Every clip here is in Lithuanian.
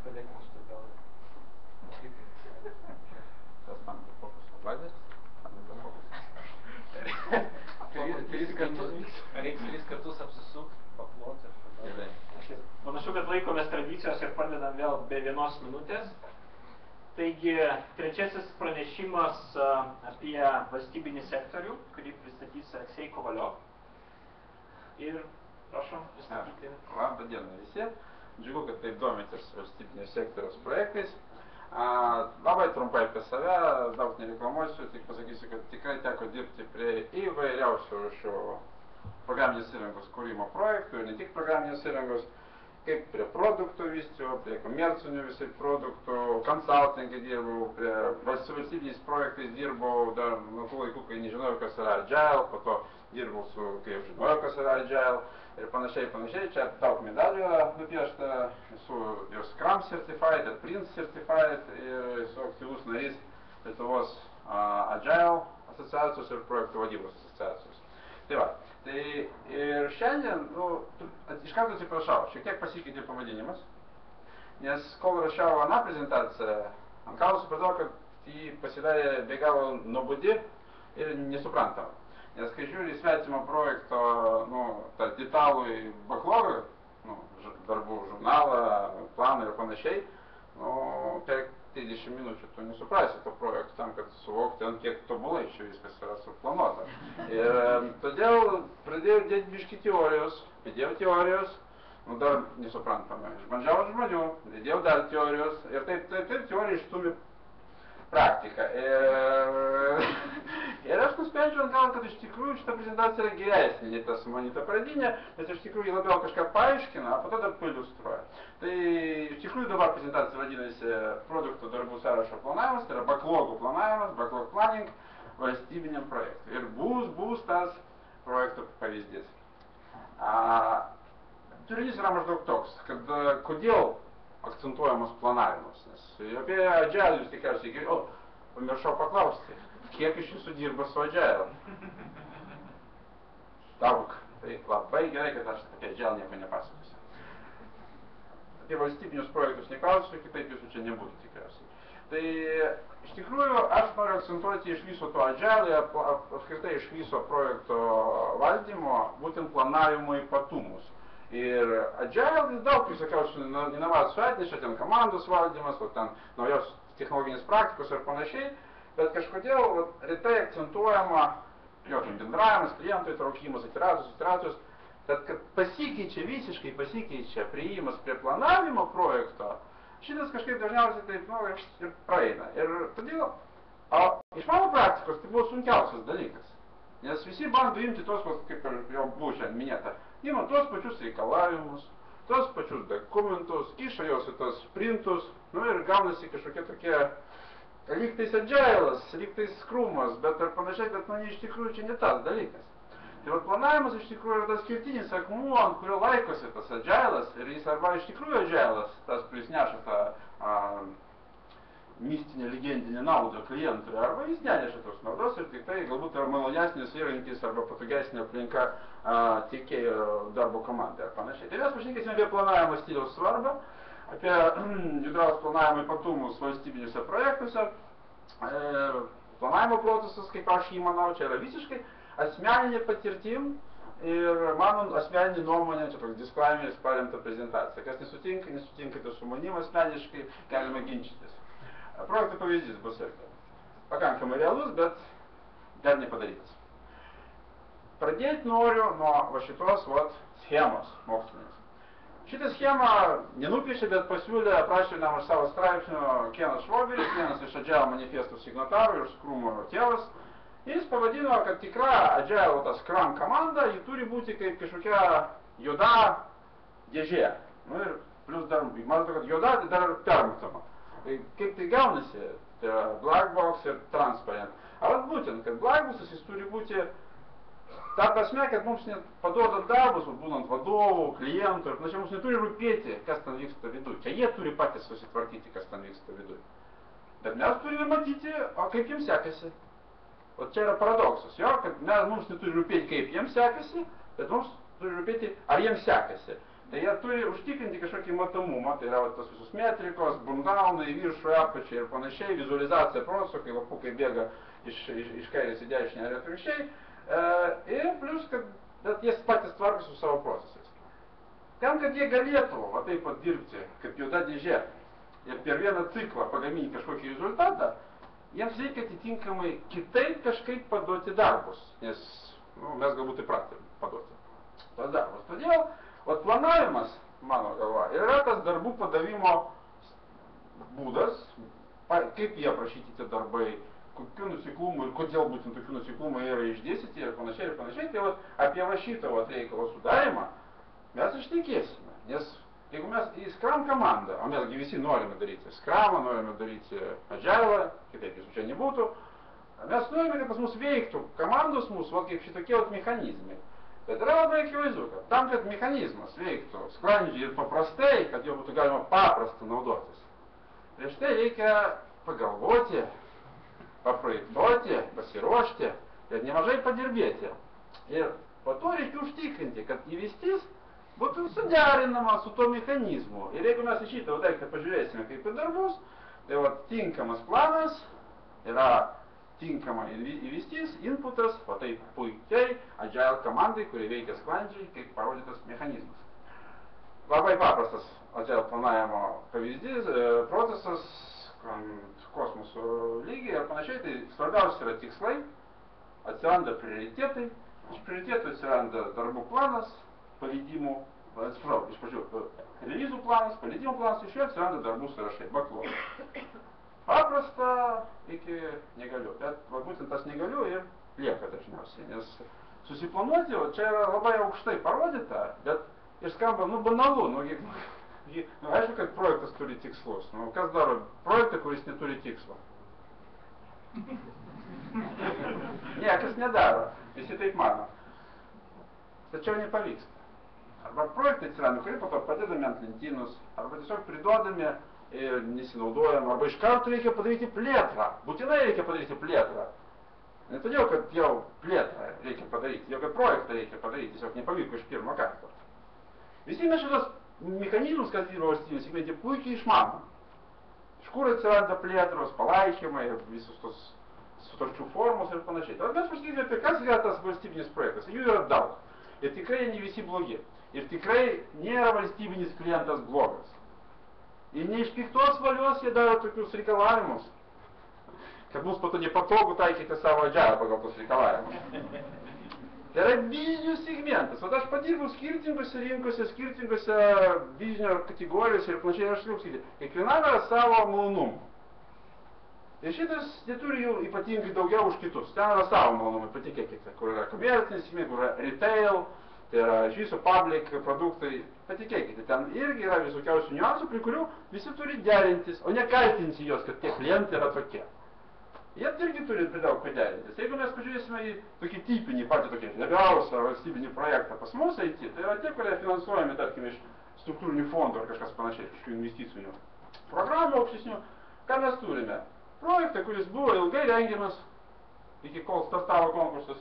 Pradėkime šitą gal. Tas man fokus lazeris? Reikia 3 kartus apsisukti, paploti ir tada. Panašu, kad laikomės tradicijos ir pradedam vėl be 1 minutės. Taigi, trečiasis pranešimas apie valstybinį sektorių, kurį pristatys Aleksej Kovaliov. Ir prašom pristatyti. Labą dieną visi. Džiugu, kad taip domitės valstybinio sektoriaus projektais. Labai trumpai apie save, daug nereklamuosiu, tik pasakysiu, kad tikrai teko dirbti prie įvairiausių rūšių programinės įrangos kūrimo projektų ir ne tik programinės įrangos, kaip prie produktų vystymo, prie komercinių visai produktų, konsultingą dirbau, prie valstybiniais projektais dirbau dar nuo tų laikų, kai nežinojau, kas yra Agile, po to dirbau su, kai jau žinojau, kas yra Agile ir panašiai. Čia daug medalių nupiešta, esu ir Scrum Certified, ir Prince Certified, ir esu aktyvus narys Lietuvos Agile asociacijos ir projektų vadybos asociacijos. Tai va, tai ir šiandien, iš karto atsiprašau, šiek tiek pasikeitė pavadinimas, nes kol rašiau aną prezentaciją, ant galo supratau, kad jį pasidarė be galo nuobodi ir nesuprantama. Nes kai žiūri į svetimą projekto, tą detalų į backlogą, darbų žurnalą, planą ir panašiai, per 30 minučių tu nesuprasi to projekto tam, kad suvokti, ant kiek tobulai čia viskas yra suplanuota. Ir todėl pradėjau dėti biškį teorijos, įdėjau teorijos, dar nesuprantama. Išbandžiau žmonių, įdėjau dar teorijos ir taip teorija išstumi praktiką. Ir aš nusprendžiau ant galo, kad iš tikrųjų šita prezentacija yra geresnė, nei ta sumanyta pradinė, nes iš tikrųjų jį labiau kažką paaiškina, o po to dar pailiustruoja. Tai iš tikrųjų dabar prezentacija vadinasi produktų darbų sąrašo planavimas, tai yra backlogų planavimas, backlog planning valstybiniam projektui. Ir bus tas projektų pavyzdys. Turinys yra maždaug toks, kad kodėl akcentuojamas planavimas, nes apie Agile jūs tikriausiai girdėjote, pamiršau paklausti, kiek iš jūsų dirba su Agile? Daug. Tai labai gerai, kad aš apie Agile nieko nepasakosiu. Apie valstybinius projektus neklausiu, kitaip jūsų čia nebūtų tikriausiai. Tai iš tikrųjų aš noriu akcentuoti iš viso to Agile, apskritai iš viso projekto valdymo, būtent planavimo ypatumus. Ir Agile daug visokiausių inovacijų atnešė, ten komandos valdymas, ten naujos technologinės praktikos ir panašiai, bet kažkodėl retai akcentuojama jo bendravimas, klientų įtraukimas, iteracijos, tad kad visiškai pasikeičia priėjimas prie planavimo projekto, šitas kažkaip dažniausiai taip ir praeina. Ir todėl, iš mano praktikos tai buvo sunkiausias dalykas. Nes visi bando imti tos, kaip jau buvo šiandien minėta, ima tos pačius reikalavimus, tos pačius dokumentus, kiša juos į tos printus, ir gaunasi kažkokie tokie, lygtais Agile'as, lygtais Scrum'as, bet ir panašiai, bet iš tikrųjų čia ne tas dalykas. Tai planavimas iš tikrųjų yra tas kertinis akmuo, ant kurio laikosi tas Agile'as, ir jis arba iš tikrųjų Agile'as, tas, kuris neša tą mistinė, legendinė nauda klientui, arba jis neneša tos naudos ir tik tai galbūt yra malonesnis įrankis arba patogesnė aplinka tiekėjo darbo komandai ar panašiai. Tai mes pašnekėsime apie planavimo stiliaus svarbą, apie judraus planavimo ypatumus valstybiniuose projektuose. Planavimo procesas, kaip aš jį manau, čia yra visiškai asmeninė patirtim ir mano asmeninė nuomonė, čia toks disklaimeris paremta prezentacija. Kas nesutinkate su manim asmeniškai, galima ginčytis. Projekto pavyzdys bus irgi pakankamai realus, bet dar nepadarytas. Pradėti noriu nuo šitos schemos mokslinės. Šitą schemą nenupiešė, bet pasiūlė aprašė nam už savo straipsnių Kenas Švoberis, vienas iš Agile manifestų signatarų ir Scrum'o tėvas. Jis pavadino, kad tikra Agile Scrum komanda, ji turi būti kaip kažkokia juoda dėžė. Ir plius dar, matote, kad juoda, tai dar ir permatoma. Kaip tai gaunasi, tai yra black box ir transparent. Ar būtent, kad black box'as jis turi būti ta prasme, kad mums net paduodant darbus, būnant vadovų, klientų ir panašiai, mums neturi rūpėti, kas ten vyksta viduj. Čia jie turi patys susitvarkyti, kas ten vyksta viduj. Bet mes turime matyti, o kaip jiems sekasi. O čia yra paradoksas, kad mums neturi rūpėti, kaip jiems sekasi, bet mums turi rūpėti, ar jiems sekasi. tai jie turi užtikrinti kažkokį matomumą, tai yra tos visus metrikos, bundaunai, viršų, apačiai ir panašiai, vizualizacija proceso, kai lapukai bėga iš kairės į dešinę ir atvirkščiai, ir plus, kad jie patys tvarkosi su savo procesais. Tam, kad jie galėtų va taip pat dirbti, kaip juoda dėžė, ir per vieną ciklą pagaminti kažkokį rezultatą, jiems reikia atitinkamai kitaip kažkaip paduoti darbus, nes mes galbūt įpratę paduoti tos darbus. Todėl planavimas, mano galva, yra tas darbų padavimo būdas, kaip jie aprašyti tie darbai, kokių nusiklumų ir kodėl būtent tokių nusiklumų yra išdėstyti ir panašiai ir panašiai. Tai apie šitą reikalo sudarimą mes išnekėsime, nes jeigu mes į Scrum komandą, o mesgi visi norime daryti Scrumą, norime daryti Agile, kitaip visų čia nebūtų, mes norime, kad pas mus veiktų komandos mūsų, kaip šitokie mechanizmai. Bet yra labai akivaizdu, kad tam, kad mechanizmas veiktų sklandžiai ir paprastai, kad jo būtų galima paprastai naudotis, prieš tai reikia pagalvoti, paprojektuoti, pasiruošti ir nemažai padirbėti. Ir po to reikia užtikrinti, kad įvestis būtų suderinama su tuo mechanizmu. Ir jeigu mes į šitą daiktą pažiūrėsime kaip į darbus, tai tinkamas planas yra tinkama įvestis, inputas, taip puikiai Agile komandai, kuri veikia sklandžiai, kaip parodytas mechanizmas. Labai paprastas Agile planavimo pavyzdys, procesas, kosmoso lygiai ir panašiai, tai svarbiausia yra tikslai, atsiranda prioritetai, iš prioritetų atsiranda darbų planas, paleidimų, atsiprašau, iš pradžių releizų planas, paleidimų planas, iš jo atsiranda darbų sąrašai, backlog. Paprasta iki negaliu, bet būtent tas negaliu ir lieka dažniausiai, nes susiplanuoti, čia yra labai aukštai parodyta, bet ir skamba, banalu, aišku, kad projektas turi tikslus, kas daro projektą, kuris neturi tikslo? Niekas nedaro, visi taip mano, tačiau nepavyksta. Arba projektai atsiranda, kurie po to padedami ant lentynus, arba tiesiog priduodami ir nesinaudojam, arba iš karto reikia padaryti plėtrą. Būtinai reikia padaryti plėtrą. Ne todėl, kad jau plėtrą reikia padaryti, jau kad projektą reikia padaryti, tiesiog nepavyko iš pirmo karto. Visi mes šitos mechanizmus, kas dirba valstybės segmente, puikiai išmanom. Iš kur atsiranda plėtros, palaikymai, visus tos sutarčių formos ir panašiai. Tad mes paskaitėme, apie kas yra tas valstybinis projektas. Jų yra daug. Ir tikrai ne visi blogi. Ir tikrai nėra valstybinis klientas blogas. Ir ne iš piktos valios jie daro tokius reikalavimus, kad mums po to nepatogu taikyti savo Agile pagal tos reikalavimus. Tai yra biznio segmentas. O aš padirbau skirtingose rinkose, skirtingose biznio kategorijose ir panašiai, aš galiu sakyti, kiekvienam yra savo malonumų. Ir šitas neturi jų ypatingai daugiau už kitus. Ten yra savo malonumai, patikėkite, kur yra komercinis segmentas, kur yra retail, tai yra iš viso public produktai, patikėkite, ten irgi yra visokiausių niuansų, prie kurių visi turi derintis, o ne kaltinti jos, kad tie klientai yra tokie. Jie irgi turi daug paderintis. Jeigu mes pažiūrėsime į tokį tipinį, patį tokį labiausią valstybinį projektą pas mus IT, tai yra tie, kurie finansuojami, tarkim, iš struktūrinių fondų ar kažkas panašiai, kažkokių investicinių programų aukštesnių. Ką mes turime? Projektą, kuris buvo ilgai rengiamas, iki kol startavo konkursas,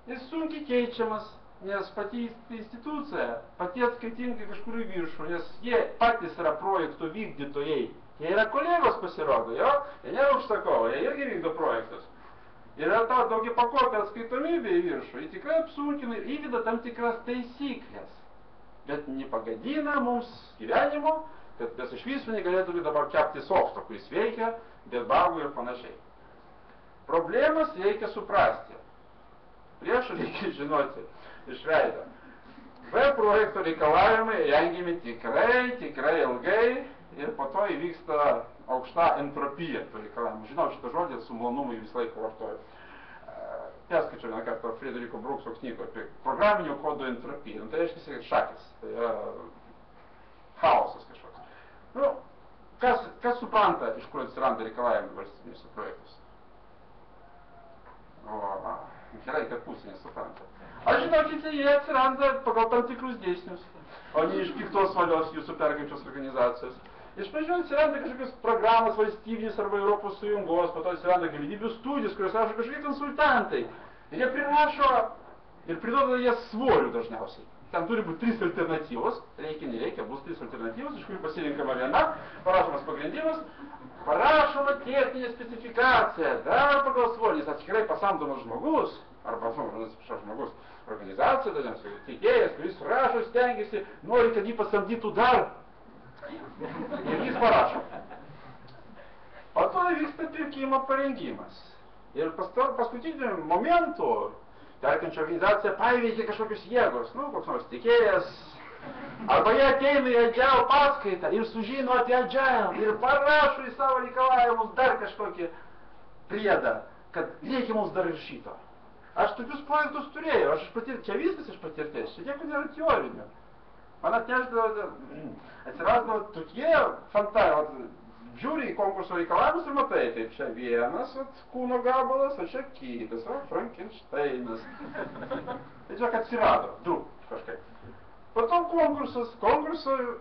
jis sunkiai keičiamas, nes pati institucija pati atskaitinga kažkur į viršų, nes jie patys yra projektų vykdytojai. Jie yra kolegos pasirodo, jo? Jie nėra užsakovai, jie irgi vykdo projektus. Ir ta daugia pakopė atskaitomybė į viršų, jie tikrai apsunkina ir įveda tam tikras taisyklės. Bet nepagadina mums gyvenimo, kad mes iš viso negalėtume dabar kepti softą, kuris veikia, debugų ir panašiai. Problemas reikia suprasti. Prieš reikia žinoti iš veido. B projekto reikalavimai rengiami tikrai ilgai ir po to įvyksta aukšta entropija tų reikalavimų. Žinau šitą žodį, su malonumu visą laiką vartoju. Perskaičiau vieną kartą Frederiko Brukso knygą apie programinio kodo entropiją. Tai reiškia, kad šakis. Tai yra chaosas kažkoks. Kas supranta, iš kur atsiranda reikalavimai valstybiniuose projektuose? Gerai, kad pusė nesupranta. Aš žinokite, jie atsiranda pagal tam tikrus dėsnius, o ne iš piktos valios jūsų perkančios organizacijos. Iš pradžių atsiranda kažkokios programos valstybinės arba Europos Sąjungos, po to atsiranda galimybių studijos, kurios rašo kažkokie konsultantai. Ir jie prirašo ir priduoda jas svorių dažniausiai. ten turi būti 3 alternatyvos, reikia, nereikia, bus 3 alternatyvos, iš kurių pasirinkama viena, parašomas pagrindimas, parašoma techninė specifikacija, dar pagal svorį, nes atskirai pasamdomas žmogus, arba, žmogus, organizacija, dažniausiai teikėjas, kuris rašo, stengiasi, nori, kad jį pasamdytų dar. Ir jis parašo. Po to vyksta pirkimo parengimas. Ir paskutiniu momentu perkančio organizacija paveikė kažkokius jėgos, koks nors teikėjas, arba jie ateina į Agile paskaitą ir sužino apie Agile ir parašo į savo reikalavimus dar kažkokį priedą, kad reikia mums dar ir šito. Aš tokius projektus turėjau, čia viskas iš patirties, čia nieko nėra teorinio. Man atsirasdavo tokie fantastai, žiūri į konkurso reikalavimus ir matai, taip čia vienas kūno gabalas, o čia kitas, Frankensteinas. Tai čia atsirado, du kažkaip. Po to konkurso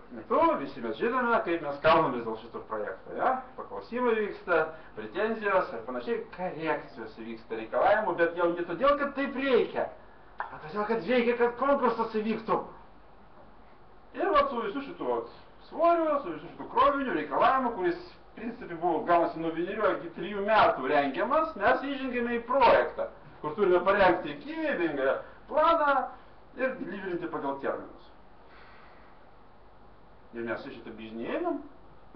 metu visi mes žinome, kaip mes kalbamės dėl šito projekto. Ja? Paklausimai vyksta, pretenzijos ir panašiai, korekcijos vyksta reikalavimų, bet jau ne todėl, kad taip reikia, bet todėl, kad reikia, kad konkursas įvyktų. Ir su visų šitų svoriu, su visų šitų krovinių reikalavimų, kuris principai buvo gaunasi nuo 1 iki 3 metų rengiamas, mes įžengėme į projektą, kur turime parengti gyvybingą planą ir deliverinti pagal terminus. Ir mes į šitą bižinėjimam,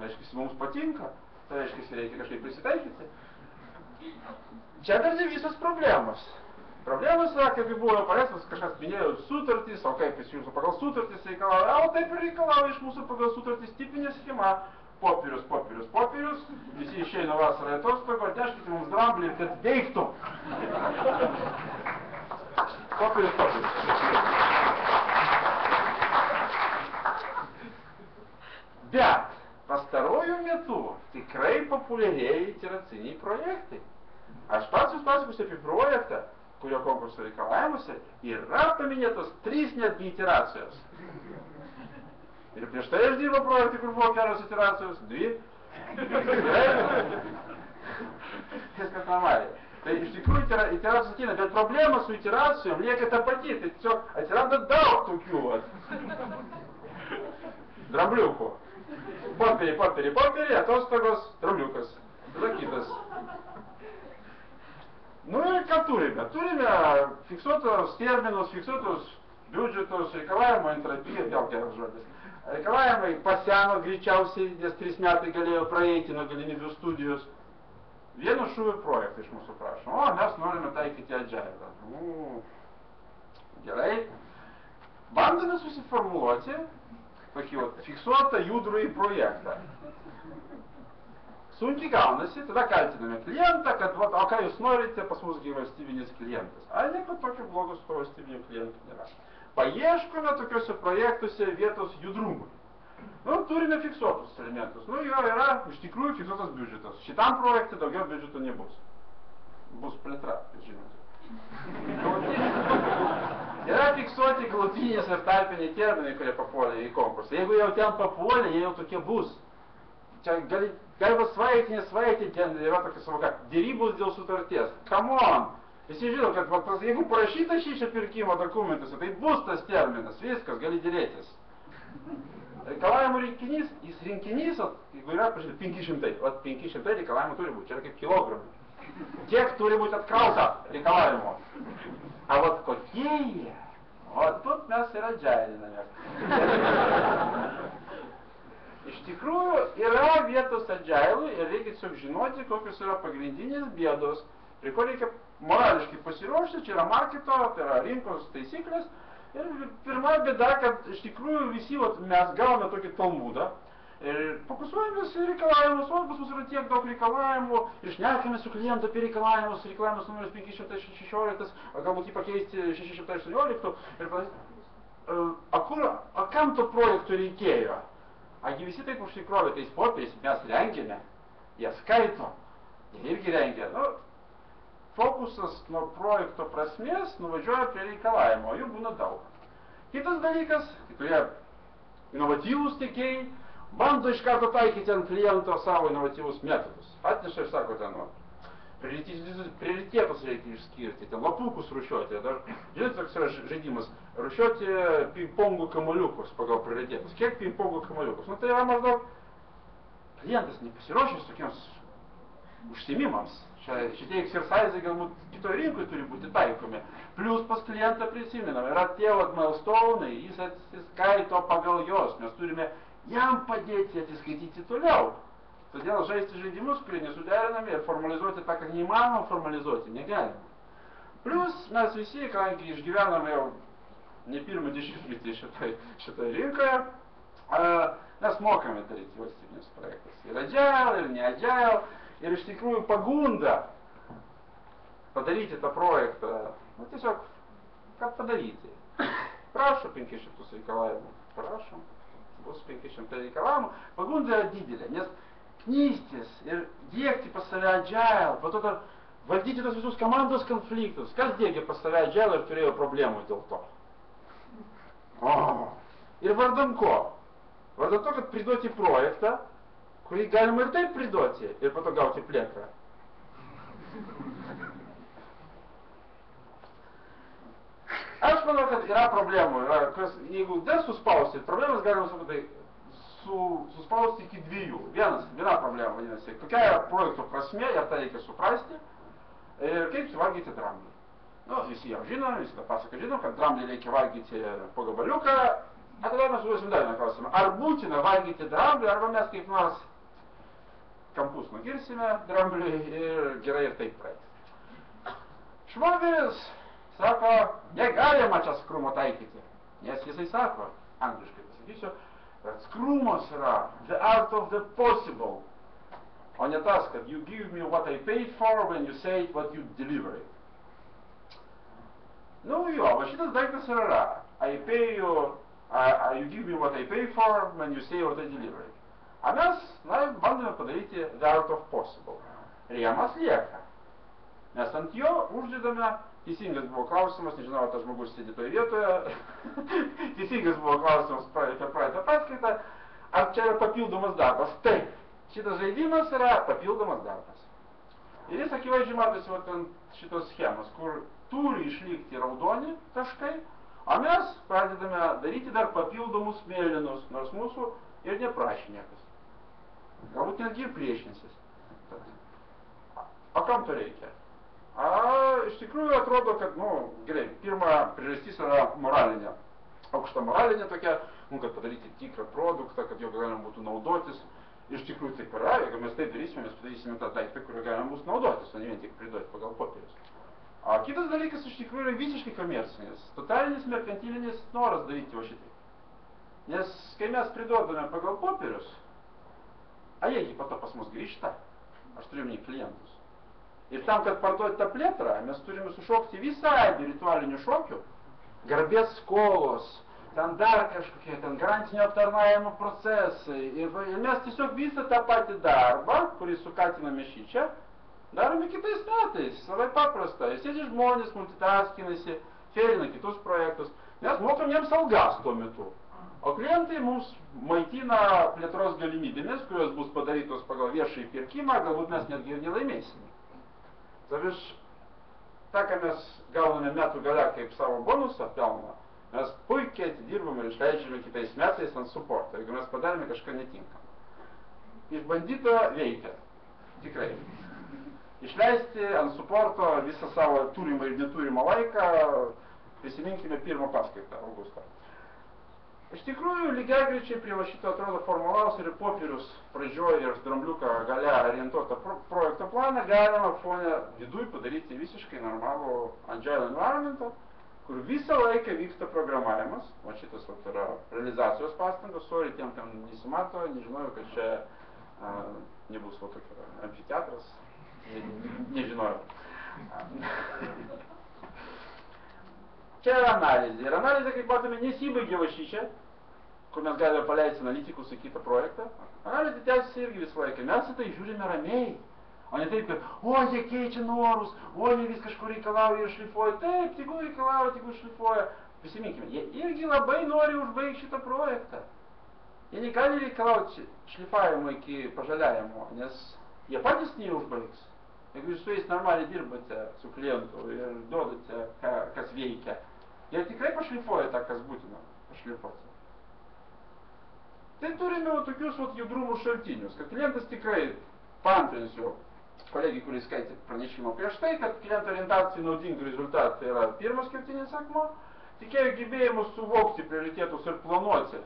reiškia, mums patinka, tai reiškia, reikia kažkaip prisitaikyti. Čia dar ne visos problemos. Problemos yra, kaip buvo pareikštas, kažkas minėjo sutartys, o kaip jis jūsų pagal sutartys reikalauja, o taip ir reikalauja iš mūsų pagal sutartys tipinė schema. Popierius, visi išeina vasarą atostogų, atneškite mums dramblį, kad veiktų. Popierius. Bet pastaruoju metu tikrai populiarėja iteraciniai projektai. Aš pats jūs pasakosiu apie projektą, kurio konkurso reikalavimuose yra paminėtos 3 netgi iteracijos. Ir prieš tai aš dirbau projektai, kur buvo 4 iteracijos, 2. Viskas normaliai. Tai iš tikrųjų iteracijos ateina, bet problema su iteracijom lieka ta pati, tai tiesiog atsiranda daug tokių. Drambliukų. Popieriai, atostogos, drambliukas. Tada kitas. Ir ką turime? Turime fiksuotos terminus, fiksuotus biudžetus, reikalavimo entropiją, vėl geras žodis. Reikalavimai paseno greičiausiai, nes 3 metai galėjo praeiti nuo galimybių studijos. Vienu šūviu projektą iš mūsų prašom. O, mes norime taikyti Agile. Gerai. Bandome susiformuoti tokį fiksuotą judrųjį projektą. Sunkiai gaunasi, tada kaltiname klientą, kad, o ką jūs norite, pas mus valstybinis klientas. A, nieko tokio blogo su valstybiniu klientu nėra. Paieškome tokiuose projektuose vietos judrumui. Turime fiksuotus elementus. Jo yra iš tikrųjų fiksuotas biudžetas. Šitam projektui daugiau biudžeto nebus. Bus plėtra, žinote. Yra fiksuoti galutinės ir tarpiniai terminai, kurie papuolė į konkursą. Jeigu jau ten papuolė, jie jau tokie bus. Čia galima svaigti, nesvaigti, ten yra tokia savoka. Dėrybos dėl sutarties. Come on! Visi žino, kad jeigu parašyta šį pirkimo dokumentuose, tai bus tas terminas. Viskas, gali dėrėtis. Reikalavimų rinkinys, jeigu yra, pažiūrėjau, 500. 500 reikalavimų turi būti, čia yra kaip kilogramai. Kiek turi būti atkrauta reikalavimo? A kokie jie? O тут mes ir adžailiname. Iš tikrųjų, yra vietos adžailui ir reikia tiesiog žinoti, kokios yra pagrindinės bėdos, prie ko reikia morališkai pasiruošti, čia yra marketo, tai yra rinkos taisyklės. Ir pirma bėda, kad iš tikrųjų visi mes gavome tokį talmudą ir fokusuojamės į reikalavimus, pas mus yra tiek daug reikalavimų ir šnekame su klientu apie reikalavimus numeris 516, galbūt jį pakeisti 618 ir o kam to projektų reikėjo? Agi visi taip užsikrovė tais popieriais, mes rengėme, jie skaito, jie irgi rengia. Fokusas nuo projekto prasmės nuvažiuoja prie reikalavimo, jų būna daug. Kitas dalykas, kai kurie inovatyvūs tiekėjai bando iš karto taikyti ant kliento savo inovatyvus metodus. Atneša ir sako ten, prioritetus reikia išskirti, ten lapukus rušiuoti, žinote, toks yra žaidimas, rušiuoti ping-pongų kamuoliukus pagal prioritetus. Kiek ping-pongų kamuoliukus? Nu tai yra maždaug klientas nepasiruošęs tokiems užsiėmimams. Šitie exercisai galbūt kitoje rinkoje turi būti taikomi. Plus pas klientą prisiminam, yra tie milestonai, jis atsiskaito pagal jos, mes turime jam padėti atsiskaityti toliau. Todėl žaisti žaidimus, kurie nesuderinami ir formalizuoti tą, kad neįmanoma formalizuoti, negalima. Plus mes visi, kadangi išgyvename jau ne pirmą dešimtmetį šitoje rinkoje, mes mokame daryti valstybinius projektus. Ir agile, ir ne agile, ir iš tikrųjų pagunda padaryti tą projektą, nu tiesiog, kad padaryti. Prašo 500 reikalavimų, prašom, bus 500 reikalavimų, pagunda yra didelė, nes knystis ir dėkti pas save agile, po to dar valdyti tos visus komandos konfliktus. Kas dėkė pas save agile ir turėjo problemų dėl to? Ir vardan ko? Vardan to, kad priduoti projektą, kurį galima ir taip priduoti, ir po to gauti plėtrą. Aš manau, kad yra problemų. Jeigu dar suspausti, problemas galima suspausti iki dviejų. Viena problema vadinasi, kokia yra projekto prasmė, ir tą reikia suprasti, ir kaip suvalgyti dramblį. Nu, visi jau žinom, visi tą pasaką žinom, kad dramblį reikia valgyti po gabaliuką, a tada mes užduosim dar vieną klausimą. Ar būtina valgyti dramblį, arba mes kaip nors kampus nugirsime dramblį ir gerai ir taip praeis. Švogeris sako, negalima čia skrumo taikyti, nes jisai sako, angliškai pasakysiu, kad skrumas yra the art of the possible, o ne tas, kad you give me what I paid for when you say what you deliver it. Nu jo, va šitas daiktas yra, you give me what I pay for when you say what I deliver it. A mes, bandome padaryti the art of possible. Rėmas lieka. Mes ant jo uždedame, teisingas buvo klausimas, nežinau, tas žmogus sėdi toje vietoje, teisingas buvo klausimas per praeitą paskaitą, ar čia yra papildomas darbas? Taip, šitas žaidimas yra papildomas darbas. Ir jis akivaizdžiai matosi ant šitos schemos, kur turi išlikti raudoni taškai, o mes pradedame daryti dar papildomus mėlynus, nors mūsų ir neprašė niekas. Galbūt netgi ir priešinsis. O kam to reikia? Iš tikrųjų atrodo, kad, gerai, pirma priežastis yra moralinė. Aukšta moralinė tokia, kad padaryti tikrą produktą, kad jo galima būtų naudotis. Iš tikrųjų taip yra, jeigu mes taip darysime, mes padarysime tą daiktą, kurio galima bus naudotis, o ne vien tik priduoti pagal popierius. O kitas dalykas iš tikrųjų yra visiškai komercinis, totalinis merkantilinis noras daryti va šitai. Nes kai mes priduodame pagal popierius, jiegi po to pas mus grįžta, aš turiu minį klientus. Ir tam, kad parduoti tą plėtrą, mes turime sušokti visą aibę ritualinių šokių, garbės skolos, ten dar kažkokie, ten garantinio aptarnavimo procesai. Ir mes tiesiog visą tą patį darbą, kurį sukatiname šičia, darome kitais metais, savai paprasta. Ir sėdi žmonės, multitaskinasi, feilina kitus projektus, mes mokam jiems algas tuo metu. O klientai mums maitina plėtros galimybėmis, kurios bus padarytos pagal viešąjį pirkimą, galbūt mes netgi ir nelaimėsime. Taviš, tą, ką mes gauname metų gale kaip savo bonusą pelną, mes puikiai atidirbame ir išleidžiame kitais metais ant suporto, jeigu mes padarėme kažką netinkamą. Išbandyta veikia, tikrai. Išleisti ant suporto visą savo turimą ir neturimą laiką, prisiminkime pirmą paskaitą, Augustą. Iš tikrųjų, lygiagrečiai prie šito atrodo formalaus ir popierius pradžioje ir drambliuką gale orientuotą projekto planą galima fone viduj padaryti visiškai normalų agile environmentą, kur visą laiką vyksta programavimas. O šitas yra realizacijos pastangos, sorry tiem, kam nesimato, nežinojau, kad čia nebus tokio amfiteatras, nežinojau. Čia yra analizė. Ir analizė, kaip matome, nesibaigė va šičia, kur mes galime paleisti analitikus į kitą projektą. Analizė tęsiasi irgi visą laiką. Mes į tai žiūrime ramiai. O ne taip, kad jie keičia norus, jie vis kažko reikalauja ir šlifuoja. Taip, tegu reikalauja, tegu šlifuoja. Prisiminkime, jie irgi labai nori užbaigti šitą projektą. Jie negali reikalauti šlifavimo iki pažaliavimo, nes jie patys neužbaigs. jeigu jūs su jais normaliai dirbate, su klientu ir duodate, kas veikia, jie tikrai pašlifuoja tą, kas būtina pašlifuoti. Tai turime tokius judrumų šaltinius, kad klientas tikrai, paantrinsiu kolegijai, kuris skaitė pranešimą prieš tai, kad kliento orientacijai naudingų rezultatų yra pirmas kertinis akmuo, tikėjų gebėjimus suvokti prioritėtus ir planuoti,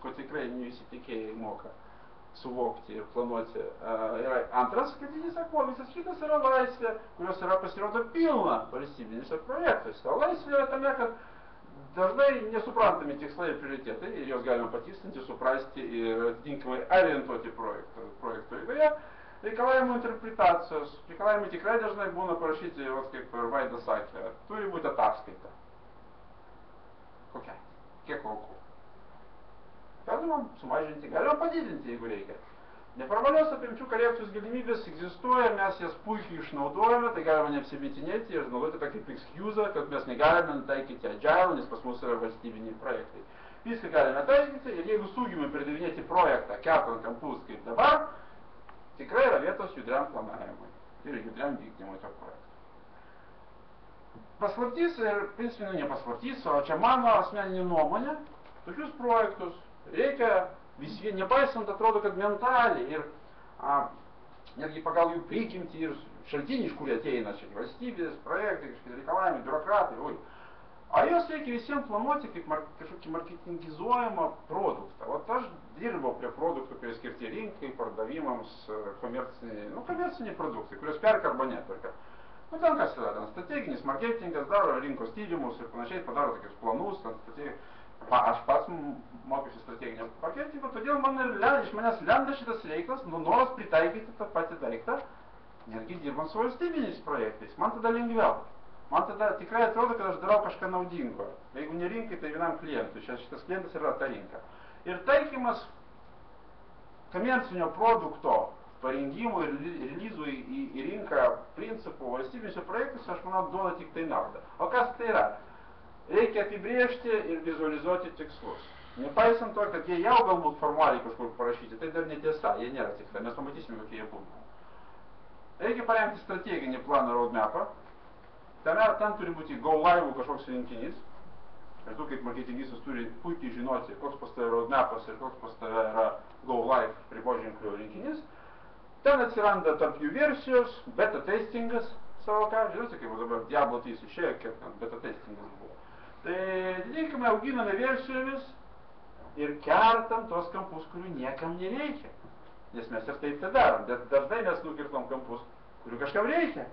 ko tikrai ne visi tikėjai moka suvokti ir planuoti, yra antras kertinis akmuo, visas kitas yra laisvė, kurios yra pasirodo pilna valstybinėse projektuose. O laisvė yra tame, kad dažnai nesuprantami tikslai ir prioritėtai, ir juos galima patikslinti, suprasti ir atitinkamai orientuoti projekto eigoje. Reikalavimų interpretacijos, reikalavimai tikrai dažnai būna parašyti, kaip ir Vaidas sakė, turi būti ataskaita. Kokia? Kiek aukų? Galima sumažinti, galima padidinti, jeigu reikia. Neformalios apimčių korekcijos galimybės egzistuoja, mes jas puikiai išnaudojame, tai galima neapsimetinėti ir naudoti tą kaip excuse, kad mes negalime taikyti agile, nes pas mus yra valstybiniai projektai. Viską galime taikyti ir jeigu sugebame pridavinėti projektą kertant kampus kaip dabar, tikrai yra vietos judriam planavimui ir judriam vykdymui to projekto. Paslaptys ir, principinai ne paslaptys, o čia mano asmeninė nuomonė, tokius projektus reikia vis vien, nepaisant, atrodo, kad mentaliai ir netgi pagal jų prigimtį ir šaltinį, iš kur ateina čia valstybės, projektai, reikalavimai, biurokratai, a jos reikia visiems planuoti kaip kažkokį marketingizuojamą produktą. Vat aš dirbau prie produktų, kurie skirti rinkai, pardavimams, komerciniai produktai, kurios perka arba neperka. Nu ten kas yra, ten strateginis marketingas, daro rinkos tyrimus ir panašiai, padaro tokius planus, ten aš pats mokiausi strateginio marketingo, todėl iš manęs lenda šitas reikalas, noras pritaikyti tą patį daiktą, netgi dirbant su valstybiniais projektais. Man tada lengviau. Man tada tikrai atrodo, kad aš darau kažką naudingo. Jeigu ne rinkai, tai vienam klientui. Šitas klientas yra ta rinka. Ir taikymas komercinio produkto parengimui ir realizui į rinką principų valstybiniuose projektuose, aš manau, duoda tik tai naudą. O kas tai yra? Reikia apibrėžti ir vizualizuoti tikslus. Nepaisant to, kad jie jau galbūt formaliai kažkur parašyti, tai dar netiesa, jie nėra tikslai, mes pamatysime, kokie jie būna. Reikia parengti strateginį planą roadmapą, ten turi būti go live kažkoks rinkinys, ir tu kaip marketingistas turi puikiai žinoti, koks pas tave roadmapas ir koks pas tave yra go live pripažinklių rinkinys. Ten atsiranda tarp jų versijos, beta testingas savo ką, žinote, kaip dabar Diablo 3 išėjo, kiek ten beta testingas buvo. Tai atitinkamai auginame versijomis ir kertam tos kampus, kurių niekam nereikia. Nes mes ir taip tai darom, bet dažnai mes nukirtom kampus, kurių kažkam reikia.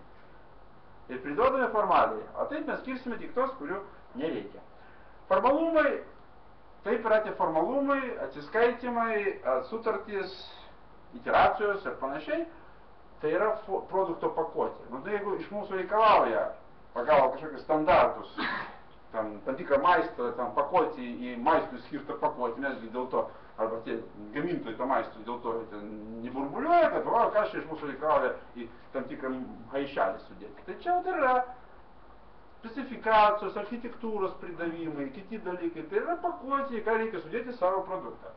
Ir priduodame formaliai, o taip mes skirsime tik tos, kurių nereikia. Formalumai, taip yra tie formalumai, atsiskaitimai, sutartys, iteracijos ir panašiai, tai yra produkto pakuotė. Nu, tai jeigu iš mūsų reikalauja pagal kažkokius standartus, tam tikrą maistą, tam pakuotį į maistų skirtą pakuotį, mes dėl to, arba tie gamintojai to maistų dėl to neburbuliuoja, kad kas čia iš mūsų reikalauja į tam tikrą haišelį sudėti. Tai čia tai yra specifikacijos, architektūros pridavimai, kiti dalykai, tai yra pakuotė, ką reikia sudėti savo produktą.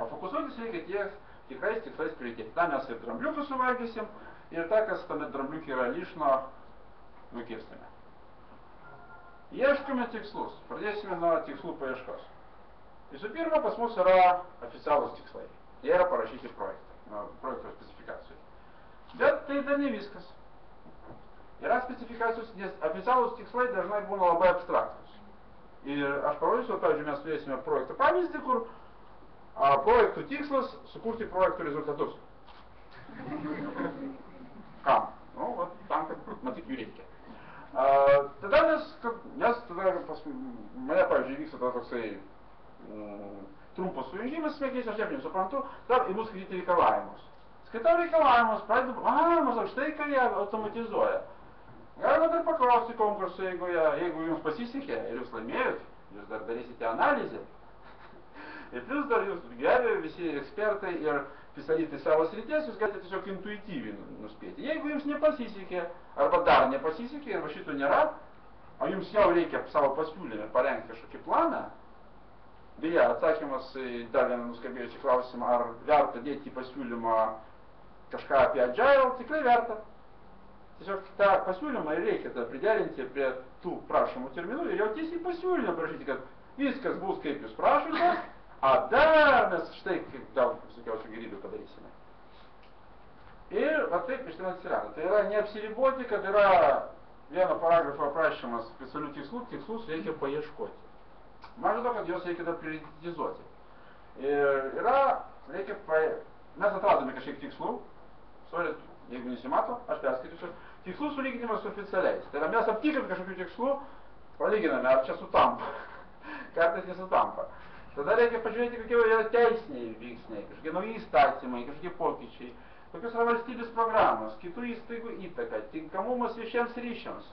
O fokusuotis reikia ties tikrais tikslais prioritėti. Ta mes ir drambliukus suvalgysim, ir ta, kas tame drambliukė yra lyšno, nukirstame. Ieškome tikslus. Pradėsime nuo tikslų paieškos. Visų pirma, pas mus yra oficialūs tikslai. Jie yra parašyti projekto specifikacijai. Bet tai dar ne viskas. Yra specifikacijos, nes oficialūs tikslai dažnai būna labai abstraktus. Ir aš parodysiu, pavyzdžiui, mes turėsime projekto pavyzdį, kur projektų tikslas sukurti projektų rezultatus. Kam? Nu, vat, tam, kad matyt jų reikia. Tada tada pas mane, pavyzdžiui, vyksta toksai trumpas sujungimas smegenyse, aš nieko nesuprantu, tada imu skaityti reikalavimus. Skaitau reikalavimus, pradedu, maždaug štai ką jie automatizuoja. Galima dar paklausti konkursų, jeigu jums pasisekė ir jūs laimėjot, jūs dar darysite analizę. Ir plus dar jūs gerai, visi ekspertai ir specialistai savo srities, jūs galite tiesiog intuityviai nuspėti. Jeigu jums nepasisekė, arba dar nepasisekė, arba šito nėra, o jums jau reikia savo pasiūlymę parengti kažkokį planą, beje, atsakymas į dar vieną nuskambėjusią klausimą, ar verta dėti į pasiūlymą kažką apie agile, tikrai verta. tiesiog tą pasiūlymą reikia priderinti prie tų prašomų terminų ir jau tiesiai pasiūlymą prašyti, kad viskas bus kaip jūs prašote, a dar mes štai kaip daug visokiausių gerybių padarysime. Ir va taip iš ten atsirado. Tai yra neapsiriboti, kad yra vieno paragrafo aprašymas specialių tikslų, tikslus reikia paieškoti. Maža to, kad juos reikia dar prioritizuoti. Ir mes atradome kažkiek tikslų, jeigu nesimato, aš perskaitysiu, tikslų sulyginimas su oficialiais. Tai yra mes aptikom kažkokių tikslų, palyginame, ar čia sutampa. Kartais nesutampa. Tada reikia pažiūrėti, kokie yra teisiniai veiksniai, kažkokie nauji įstatymai, kažkokie pokyčiai, kokios yra valstybės programos, kitų įstaigų įtaka, tinkamumas viešiems ryšiams.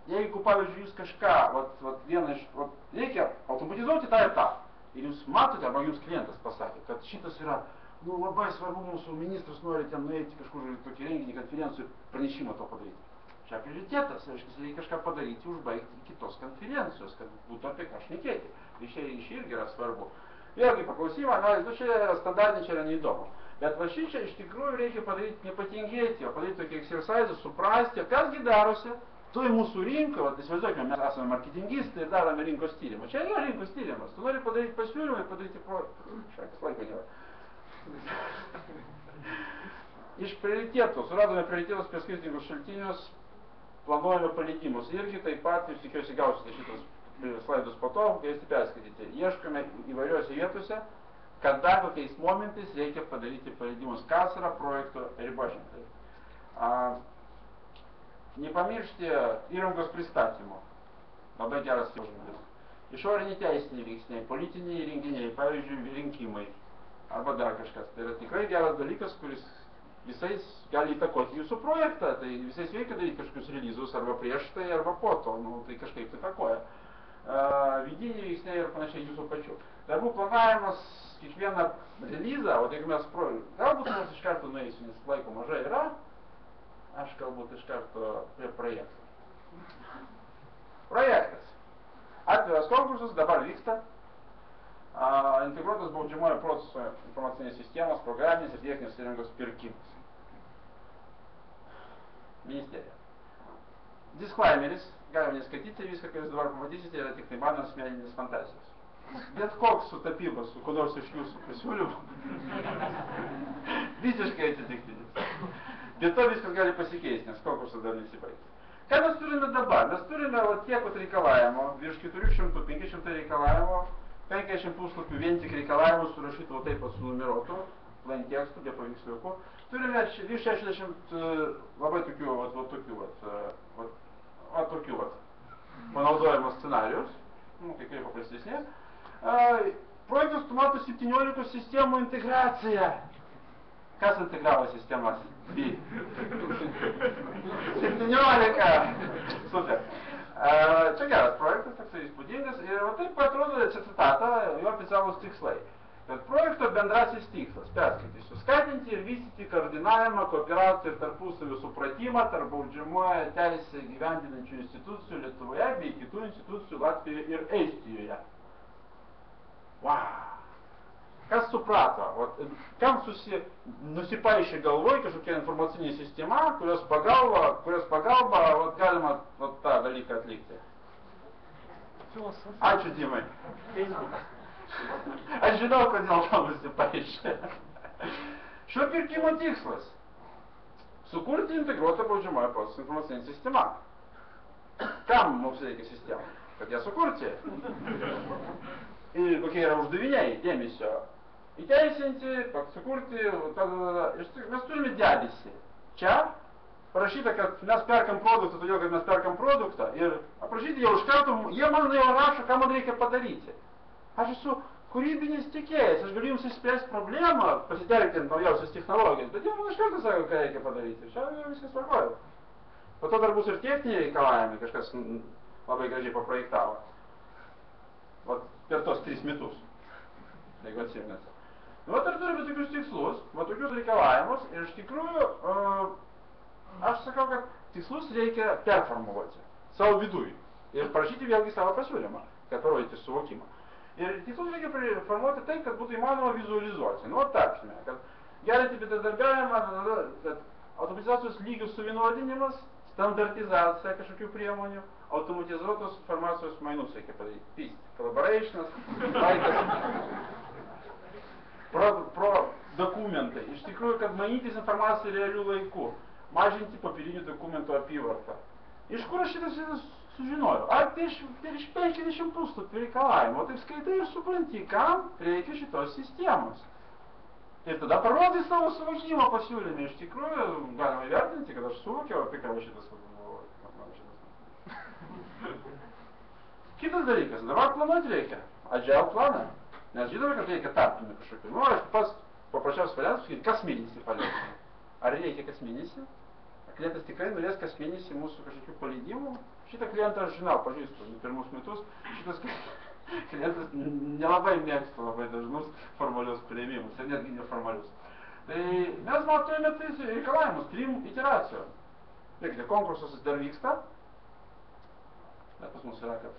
Jeigu, pavyzdžiui, jūs kažką, reikia automatizuoti tą ir tą, ir jūs matote, arba jums klientas pasakė, kad šitas yra, labai svarbu, mūsų ministras nori ten nueiti kažkur tokį renginį, konferencijų ir pranešimą to padaryti. Čia prioritetas, reikia kažką padaryti, užbaigti kitos konferencijos, kad būtų apie ką šnekėti. Ryšiai irgi yra svarbu. Vėlgi paklausimą, čia yra standartinė, čia yra neįdomu. Bet va šičia iš tikrųjų reikia padaryti, nepatingėti, o padaryti tokį exercise, suprasti, kasgi darosi, toj mūsų rinko, įsivaizduokime, mes esame marketingistai ir darome rinkos tyrimą. Čia yra rinkos tyrimas. Tu nori padaryti pasiūlymą ir padaryti šakas laiko nėra. Iš prioritėtų, suradome prioritėtus per skirtingus šaltinius, planuojame paleidimus. Irgi taip pat, jūs tikiuosi gausite šitus slaidus po to, galėsite perskaityti. Ieškome įvairiuose vietose, kada kokiais momentais reikia padaryti paleidimus. Kas yra projekto riboženkliai. Nepamiršti įrangos pristatymo. Labai geras įžangas. Išoriniai teisiniai veiksniai, politiniai renginiai, pavyzdžiui, rinkimai arba dar kažkas. Tai yra tikrai geras dalykas, kuris visais gali įtakoti jūsų projektą. Tai visais reikia daryti kažkokius releasus arba prieš tai, arba po to. Tai kažkaip įtakoja. Vidiniai veiksniai ir panašiai jūsų pačių. Darbų planavimas, kiekvieną releasą, o jeigu mes galbūt mes iš karto nueisiu, nes laiko mažai yra, aš galbūt iš karto prie projektų. Projektas. Atviras konkursas dabar vyksta. Integruotas baudžiamojo proceso informacinės sistemos, programinės ir techninės įrangos pirkimas. Ministerija. Disclaimeris, galime neskaityti viską, ką jūs dabar pamatysite, yra tik tai mano asmeninės fantazijos. Bet koks sutapimas su kuo nors iš jūsų pasiūlymų visiškai atsitiktinis. Bet to viskas gali pasikeisti, nes konkursas dar nesibaigia. Ką mes turime dabar? Mes turime tiek reikalavimo, virš 400-500 reikalavimo, 50 puslapių vien tik reikalavimų surašytų taip pat sunumeruotų, plain tekstų, be paveiksliukų. Turime virš 60 labai tokių panaudojimo scenarius, kai kurie paprastesni. Projektas numato 17 sistemų integraciją. Kas integravo sistemas? 17! Super. Čia geras projektas, toksai įspūdingas. Ir taip atrodo, čia citata, jo oficialūs tikslai. Bet projekto bendrasis tikslas, perskaitysiu, skatinti ir vystyti koordinavimą, kooperaciją ir tarpusavio supratimą tarp baudžiamoje teisę gyvendinančių institucijų Lietuvoje bei kitų institucijų Latvijoje ir Estijoje. Wow! Kas suprato? Kam nusipaišė galvoj kažkokia informacinė sistema, kurios pagalba galima tą dalyką atlikti? Ačiū, Dimai. Aš žinau, kodėl tam nusipaišė. Šio pirkimo tikslas – sukurti integruotą baudžiamojo proceso informacinę sistemą. Kam mums reikia sistemą? Kad ją sukurti. Ir kokie yra uždaviniai dėmesio. Įteisinti, sukurti, mes turime debesį. Čia parašyta, kad mes perkam produktą, todėl kad mes perkam produktą ir aprašyti jau iš karto, jie man jau rašo, ką man reikia padaryti. Aš esu kūrybinis tikėjas, aš galiu jums išspręsti problemą, pasitelkiant naujausias technologijas, bet jie man iš karto sako, ką reikia padaryti. Čia viskas tvarkoja. Po to dar bus ir techniniai reikalavimai, kažkas labai gražiai paprojektavo. Per tos 3 metus, jeigu atsiminate. Ir turime tokius tikslus, tokius reikalavimus ir iš tikrųjų, aš sakau, kad tikslus reikia performuluoti savo vidui ir parašyti vėlgi savo pasiūlymą, kad parodyti suvokimą. Ir tikslus reikia formuoti taip, kad būtų įmanoma vizualizuoti. Tarkime, kad gerinti bendradarbiavimą, kad automatizacijos lygių suvienodinimas, standartizacija kažkokių priemonių, automatizuotos informacijos mainus reikia padaryti. PIST, collaborationas, laikas, pro dokumentai. Iš tikrųjų, kad mainytis informaciją realių laikų, mažinti papirinių dokumentų apyvartą. Iš kur aš šitas sužinojau? Ar prieš 50 puslapių reikalavimo, taip skaitai ir supranti, kam reikia šitos sistemos. Ir tada parodai savo suvokimo pasiūlymį. Iš tikrųjų, galima įvertinti, kad aš suvokiau, apie ką šitas buvo. Kitas dalykas, dabar planuoti reikia. Agile planą. Nes žinome, kad reikia tarpinių kažkokių. Nu, aš pats paprasčiausias variantas sakyti, kas mėnesį paleidžiu. Ar reikia kas mėnesį? Klientas tikrai norės kas mėnesį mūsų kažkokių paleidimų. Šitą klientą aš žinau, pažįstu pirmus metus. Šitas klientas nelabai mėgsta labai dažnus formalius priėmimus, ir netgi neformalius. Tai mes matome tai reikalavimus, 3 iteracijų. Žiūrėkite, konkursas dar vyksta. Bet pas mus yra, kad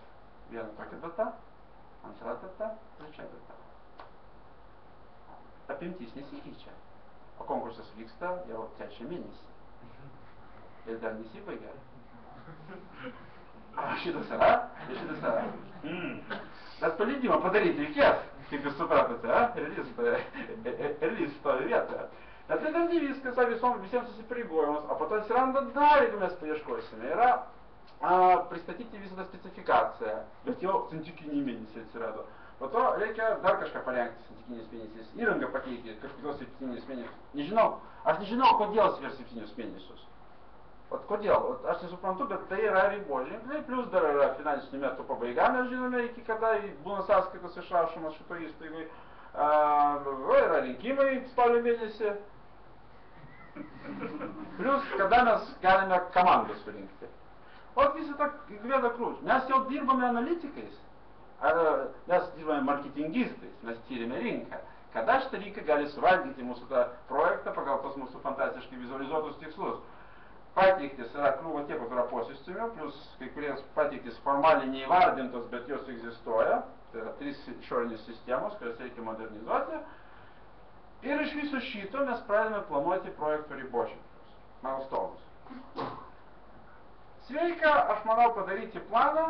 viena tokia data, antra data, trečia data. Apimtis nesikeičia. O konkursas vyksta jau 3 mėnesį. Ir dar nesibaigia. Šitas yra? Ir šitas yra. Bet paleidimą padaryti reikės, kaip jūs supratote, release stovi vietoje. Bet tai dar ne viskas, visiems susipareigojimas, o po to atsiranda dar, jeigu mes paieškosime, yra pristatyti visą tą specifikaciją, bet jau santykinį mėnesį atsirado. Po to reikia dar kažką parengti santykinės mėnesiais, įrangą pateikti kažkokios 7 mėnesius. Aš nežinau, kodėl sver 7 mėnesius. Kodėl? Aš nesuprantu, bet tai yra riboženkliai, plus dar yra finansinių metų pabaiga, mes žinome, iki kada būna sąskaitos išrašomas šito įstaigui. Yra rinkimai spalio mėnesį. Plus, kada mes galime komandą surinkti. O visą tą vėdą krūč. Mes jau dirbame analitikais, mes dirbame marketingistais, mes tyrime rinką. Kada šitą rinką gali suvalgyti mūsų tą projektą pagal tos mūsų fantastiškai vizualizuotus tikslus. Pateiktis yra krūva tiek, kad yra posistemių, plus kai kurie pateiktis formaliai neįvardintos, bet jos egzistuoja. Tai yra 3 išorinės sistemos, kurias reikia modernizuoti. Ir iš viso šito mes pradedame planuoti projektų riboženklius, milestones. Sveika, aš manau, padaryti planą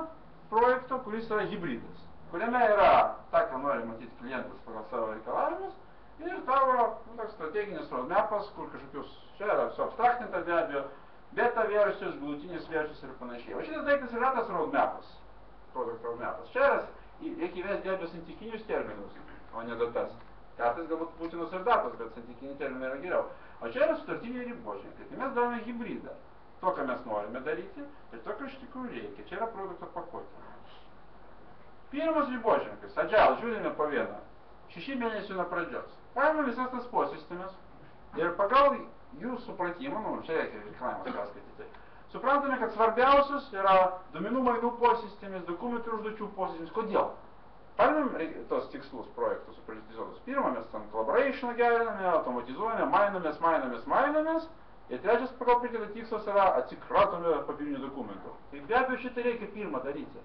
projekto, kuris yra hybridas, kuriame yra ta, ką nori matyti klientas pagal savo reikalavimus, ir tavo strateginis roadmapas, kur kažkokius, čia yra suabstraktinta be abejo, beta versijos, galutinės versijos ir panašiai. O šitas daiktas yra tas roadmapas, product roadmapas. Čia reikia įvesti be abejo santykinius terminus, o ne datas. Kartais galbūt būtinos ir datos, bet santykiniai terminai yra geriau. O čia yra sutartiniai riboženkliai. Tai mes darome hybridą. To, ką mes norime daryti, ir to, ką iš tikrųjų reikia. Čia yra produkto pakuotė. Pirmas riboženklis, agile, žiūrime po vieną. 6 mėnesių nuo pradžios. Paėmame visas tas posistemas ir pagal jų supratimą, čia reikia reikalavimas perskaityti, suprantame, kad svarbiausios yra duomenų mainų posistemės, dokumentų ir užduočių posistemės. Kodėl? Paėmėm tos tikslus projektus supratizuotus. Pirmą mes ten collaboration geriname, automatizuojame, mainomės. Ir trečias pagal prikėlė tikslas yra atsikratome papirinių dokumentų. Tai be abejo šitą reikia pirmą daryti.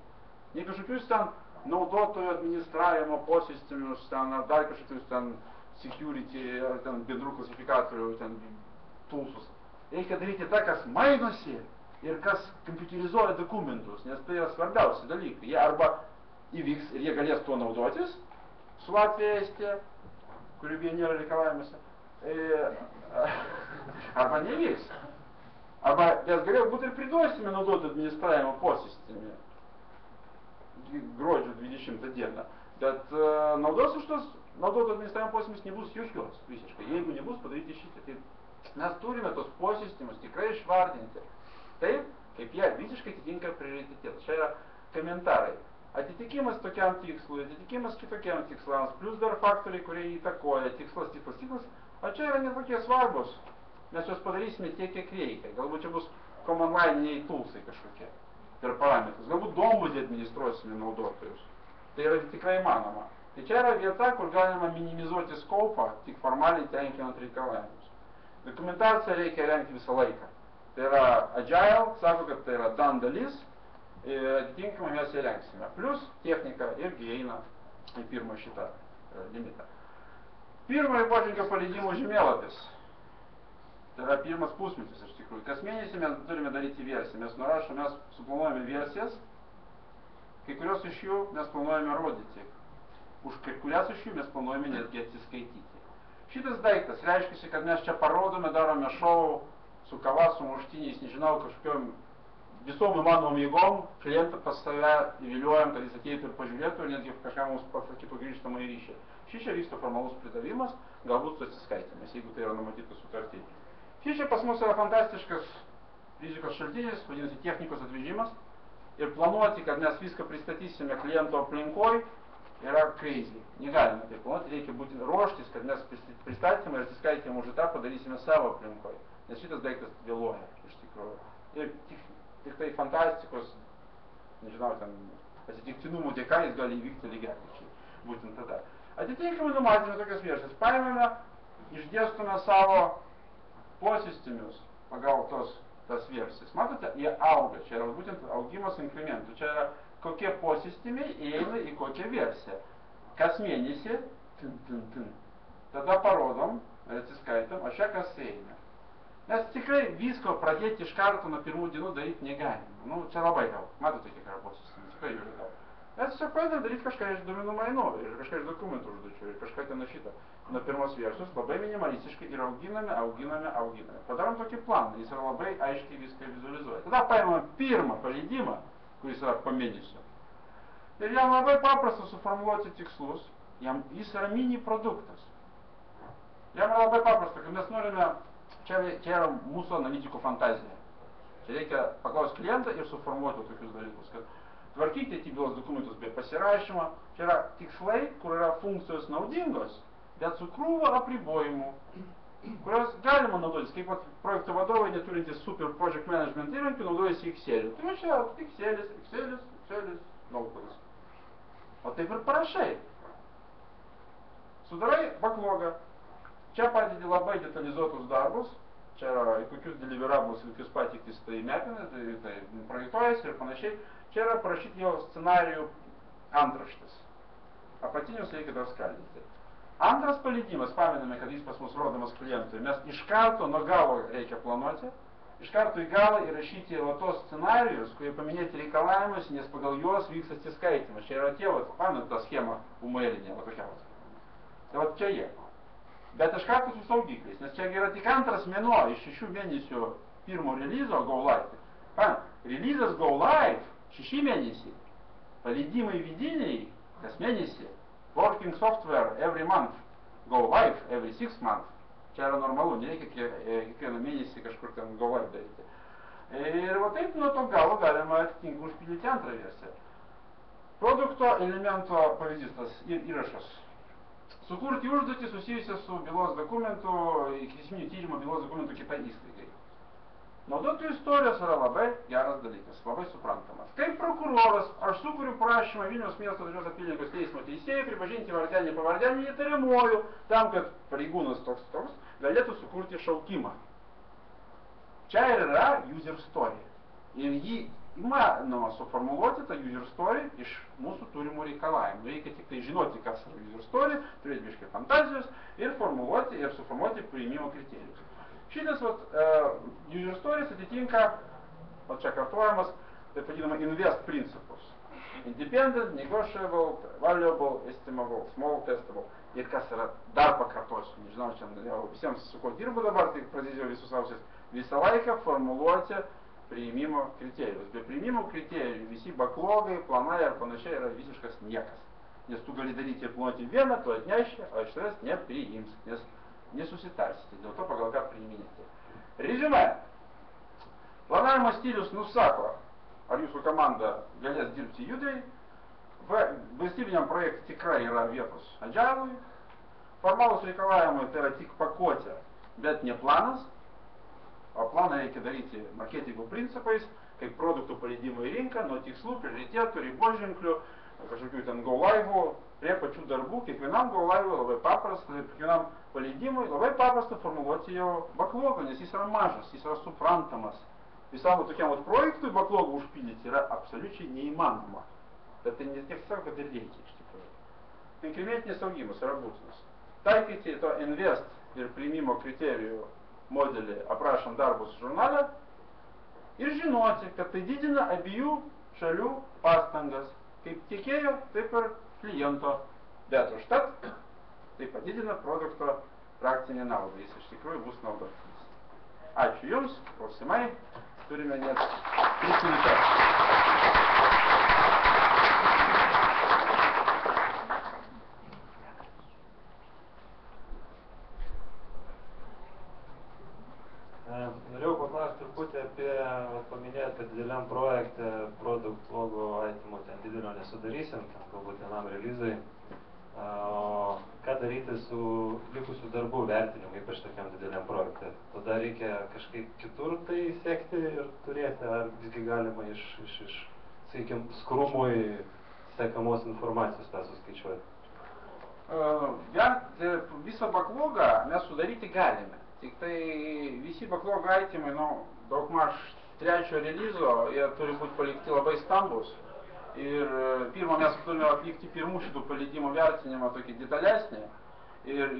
Ne kažkokius ten naudotojų administravimo posistemius, ten ar dar kažkokius ten security, ar ten bendrų klasifikatorių, ten tulsus. Reikia daryti tą, kas mainosi ir kas kompiuterizuoja dokumentus, nes tai yra svarbiausi dalykai. Jie arba įvyks ir jie galės tuo naudotis, su Latvija, Estija, kurių beje nėra reikalavimuose, arba nevyks. Arba mes galbūt ir priduosime naudoti administravimo posistemį gruodžio 20 dieną, bet naudos iš tos naudoto administravimo posistemės nebus jokios visiškai, jeigu nebus padaryti šitą. Tai mes turime tos posistemus tikrai išvardinti taip, kaip jie visiškai atitinka prioritetą. Čia yra komentarai. Atitikimas tokiam tikslui, atitikimas kitokiam tikslams, plus dar faktoriai, kurie įtakoja tikslas. O čia yra netokie svarbus. Mes juos padarysime tiek, kiek reikia. Galbūt čia bus command line toolsai kažkokie per parametrus. Galbūt duombazę administruosime naudotojus. Tai yra tikrai įmanoma. Tai čia yra vieta, kur galima minimizuoti skaupą, tik formaliai tenkinant reikalavimus. Dokumentaciją reikia rengti visą laiką. Tai yra agile, sako, kad tai yra done dalis. Ir atitinkamai mes ją rengsime. Plus technika irgi eina į pirmą šitą limitą. Pirmo riboženklio paleidimo žemėlapis. Tai yra pirmas pusmetis iš tikrųjų. Kas mėnesį mes turime daryti versiją. Mes nurašome, mes suplanuojame versijas, kai kurios iš jų mes planuojame rodyti. Už kai kurias iš jų mes planuojame netgi atsiskaityti. Šitas daiktas reiškia, kad mes čia parodome, darome šou su kava, su muštiniais, nežinau, kažkokiom visom įmanomom jėgom klientą pas save įviliuojam, kad jis ateitų ir pažiūrėtų ir netgi kažką mums pasakytų grįžtamą į ryšį. Šičia vyksta formalus pridavimas, galbūt su atsiskaitimas, jeigu tai yra numatyta sutartį. Šičia pas mus yra fantastiškas rizikos šaltinis, vadinasi technikos atvežimas ir planuoti, kad mes viską pristatysime kliento aplinkoj, yra crazy. Negalime tai planuoti, reikia būti ruoštis, kad mes pristatymą ir atsiskaitimą už etapą darysime savo aplinkoj, nes šitas daiktas vėluoja iš tikrųjų. Ir tik tai fantastikos, nežinau, ten atsitiktinumų dėka jis gali įvykti lygiagrečiai, būtent tada. Atitinkamai numatėme tokias versijas, paėmėme, išdėstume savo posistemius pagal tas versijas. Matote, jie auga, čia yra būtent augimas inkrementų, čia yra kokie posistemiai įeina į kokią versiją. Kas mėnesį, tada parodom ir atsiskaitom, o čia kas eina. Mes tikrai visko pradėti iš karto nuo pirmų dienų daryti negalime. Nu, čia labai daug. Matote, kiek yra posistemų, tikrai jų yra daug. Mes tiesiog pradedam daryti kažką iš duomenų mainų, ir kažką iš dokumentų užduočių, ir kažką ten šitą. Nuo pirmos versijos labai minimalistiškai ir auginame. Padarom tokį planą, jis yra labai aiškiai viską vizualizuoja. Tada paimame pirmą paleidimą, kuris yra po mėnesio. Ir jam labai paprasta suformuoluoti tikslus, jis yra mini produktas. Jam yra labai paprasta, kad mes norime. Čia yra mūsų analitikų fantazija. Čia reikia paklausti klientą ir suformuoti tokius dalykus, kad tvarkyti bylos dokumentus be pasirašymo. Čia yra tikslai, kur yra funkcijos naudingos, bet su krūva apribojimų, kurios galima naudotis, kaip projekto vadovai neturintys super project management įrankių, naudojasi Excel'u. Tai va čia Excel'is, naudotis. O taip ir parašai. Sudarai backlogą. Čia padedi labai detalizuotus darbus, čia yra į kokius deliverables, kokius patiktis tai mepina, tai projektuojasi ir panašiai. Čia yra parašyti jau scenarijų antraštis. Apatinius reikia dar skaldyti. Antras paleidimas, paminame, kad jis pas mus rodomas klientui, mes iš karto nuo galo reikia planuoti, iš karto į galą įrašyti tos scenarijus, kurie paminėti reikalavimus, nes pagal juos vyks atsiskaitimas. Čia yra tie, paminate tą schemą umėlinė, tokia. Tai čia jie. Bet iš karto su saugikliais, nes čia yra tik antras mėnuo iš 6 mėnesių pirmo releaso Go Live. Releasas Go Live 6 mėnesiai, paleidimai vidiniai kas mėnesį, working software every month, Go Live every 6 months. Čia yra normalu, nereikia kiekvieną mėnesį kažkur ten Go Live daryti. Ir va taip nuo to galo galima atitinkamai užpildyti antrą versiją. Produkto elemento pavyzdys, tas įrašas. Sukurti užduotį susijusią su bylos dokumentų, ikiteisminio tyrimo bylos dokumentų kitai įstaigai. Naudotojų istorijos yra labai geras dalykas, labai suprantamas. Kaip prokuroras, aš sukuriu prašymą Vilniaus miesto Dažnios apylinkės teismo teisėjai pripažinti vardenį pavardenį įtariamuoju, tam, kad pareigūnas toks galėtų sukurti šaukimą. Čia yra user story. Ir jį įmanoma suformuluoti tą user story iš mūsų turimų reikalavimų. Reikia tik tai žinoti, kas yra user story, turėti biškai fantazijos ir formuluoti ir suformuoti priėmimo kriterijus. Šitas user stories atitinka, čia kartuojamas, taip vadinama invest principus. Independent, negotiable, valuable, estimable, small, testable. Ir kas yra, dar pakartosiu, nežinau, čia visiems su ko dirbu dabar, tai pradėsiu visus ausis, visą laiką formuluoti priėmimo kriterijus. Be priėmimo kriterijų visi backlogai, planai ar panašiai yra visiškas niekas. Nes tu gali daryti ir planuoti vieną, tu atneši, o iš tavęs nepriims, nes nesusitarsite, dėl to pagal ką priiminėti. Reziumė. Planavimo stilius nusako, ar jūsų komanda galės dirbti judriai, valstybiniam projektui tikrai yra vietos agilui, formalūs reikalavimai tai yra tik pakuotė, bet ne planas. O planą reikia daryti marketingo principais, kaip produktų paleidimo į rinką, nuo tikslų, prioritėtų, riboženklių, kažkokių ten go live'ų, prie pačių darbų. Kiekvienam go live'ui labai paprasta, kiekvienam paleidimui labai paprasta formuluoti jau backlogą, nes jis yra mažas, jis yra suprantamas. Visam tokiam projektui backlogą užpildyti yra absoliučiai neįmanoma. Bet tai ne tiek savo, kad ir reikia iš tikrųjų. Inkrementinis augimas yra būtinas. Taikyti to invest ir priimimo kriterijų modelį aprašant darbus žurnale ir žinoti, kad tai didina abiejų šalių pastangas, kaip tiekėjo, taip ir kliento, bet užtat tai padidina produkto praktinę naudą, jis iš tikrųjų bus naudotinas. Ačiū Jums, klausimai, turime net 3 minutės. Norėjau paklausti truputį apie, paminėjot, kad dideliam projekte produkt logo aitimo ten didelio nesudarysim, ten galbūt vienam releasui. O ką daryti su likusių darbų vertinimu, ypač tokiam dideliam projekte? Tada reikia kažkaip kitur tai sekti ir turėti, ar visgi galima iš sakykim, skrumui sekamos informacijos tą suskaičiuoti? Visą backlogą mes sudaryti galime. Tik tai visi backlog aitimai, daugmaž trečio releaso, jie turi būti palikti labai stambus. Ir pirmą mes turime atlikti pirmų šitų paleidimų vertinimą tokį detalesnį. Ir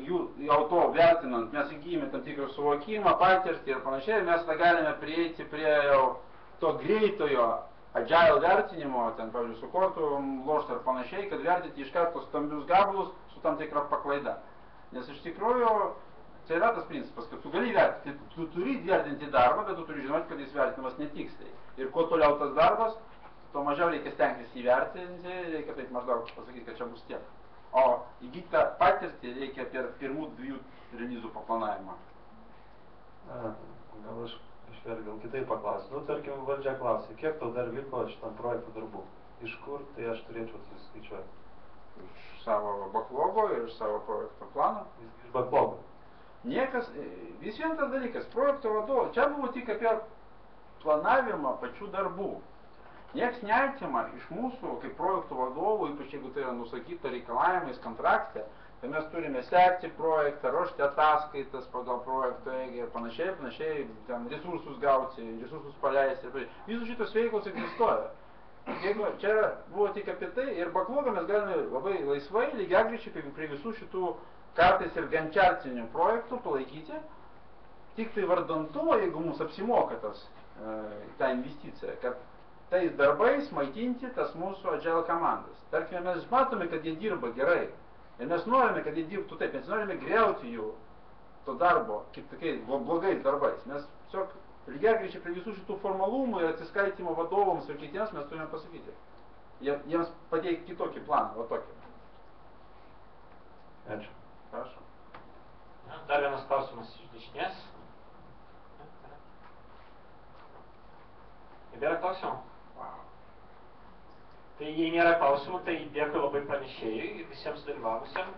jau to vertinant mes įgyjame tam tikrą suvokimą, patirtį ir panašiai. Ir mes galime prieiti prie jau to greitojo agile vertinimo, ten, pavyzdžiui, su kortų lošti ir panašiai, kad vertinti iš karto stambius gabalus su tam tikra paklaida. Nes iš tikrųjų, tai yra tas principas, kad tu gali vertinti, tu turi vertinti darbą, bet tu turi žinoti, kad jis vertinamas netiksliai. Ir kuo toliau tas darbas, tuo mažiau reikia stengtis įvertinti, reikia taip maždaug pasakyti, kad čia bus tiek. O įgyti tą patirtį reikia per pirmų 2 releasų paplanavimą. Gal aš gal kitaip paklausiu. Tarkim, valdžia klausė, kiek tau dar liko šitam projektų darbų? Iš kur tai aš turėčiau suskaičiuoti? Iš savo backlogo ir iš savo projekto plano. Iš backlogo. Niekas, vis vien tas dalykas, projekto vadovo, čia buvo tik apie planavimą pačių darbų. Niekas neatima iš mūsų, kaip projektų vadovų, ypač jeigu tai yra nusakyta reikalavimais kontrakte, tai mes turime sekti projektą, ruošti ataskaitas pagal projekto eigą ir panašiai, ten resursus gauti, resursus paleisti ir panašiai. Visos šitos veiklos egzistuoja. Jeigu čia buvo tik apie tai ir backlogą mes galime labai laisvai, lygiagrečiai prie visų šitų kartais ir gančiartinių projektų palaikyti, tik tai vardant to, jeigu mums apsimoka ta investicija, kad tais darbais maitinti tas mūsų agile komandas. Tarkime, mes matome, kad jie dirba gerai ir mes norime, kad jie dirbtų taip, mes norime griauti jų to darbo kaip tokiais blogais darbais. Mes tiesiog lygiagrečiai prie visų šitų formalumų ir atsiskaitimo vadovams ir kitiems mes turime pasakyti. Jiems pateikti kitokį planą, va tokį. Ačiū. Prašom. Dar vienas klausimas iš dešinės. Nebėra klausimų? Tai jei nėra klausimų, tai dėkui labai pranešėjui ir visiems dalyvavusiems.